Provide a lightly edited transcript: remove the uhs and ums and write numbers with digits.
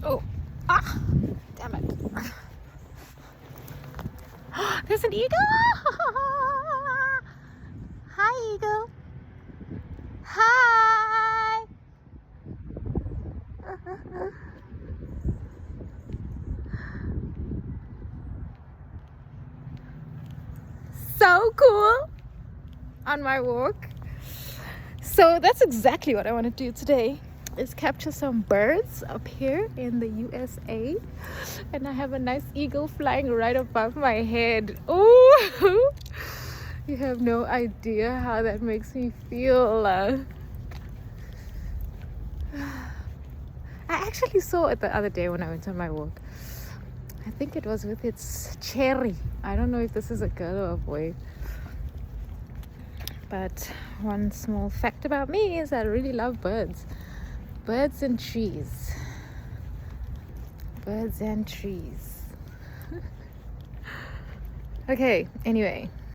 Oh, ah, damn it. There's an eagle. Hi, eagle. Hi. So cool on my walk. So that's exactly what I want to do today, is capture some birds up here in the USA. And I have a nice eagle flying right above my head. Oh, you have no idea how that makes me feel. I actually saw it the other day when I went on my walk. I think it was with its cherry. I don't know if this is a girl or a boy. But one small fact about me is I really love birds. Birds and trees. Birds and trees. Okay, anyway,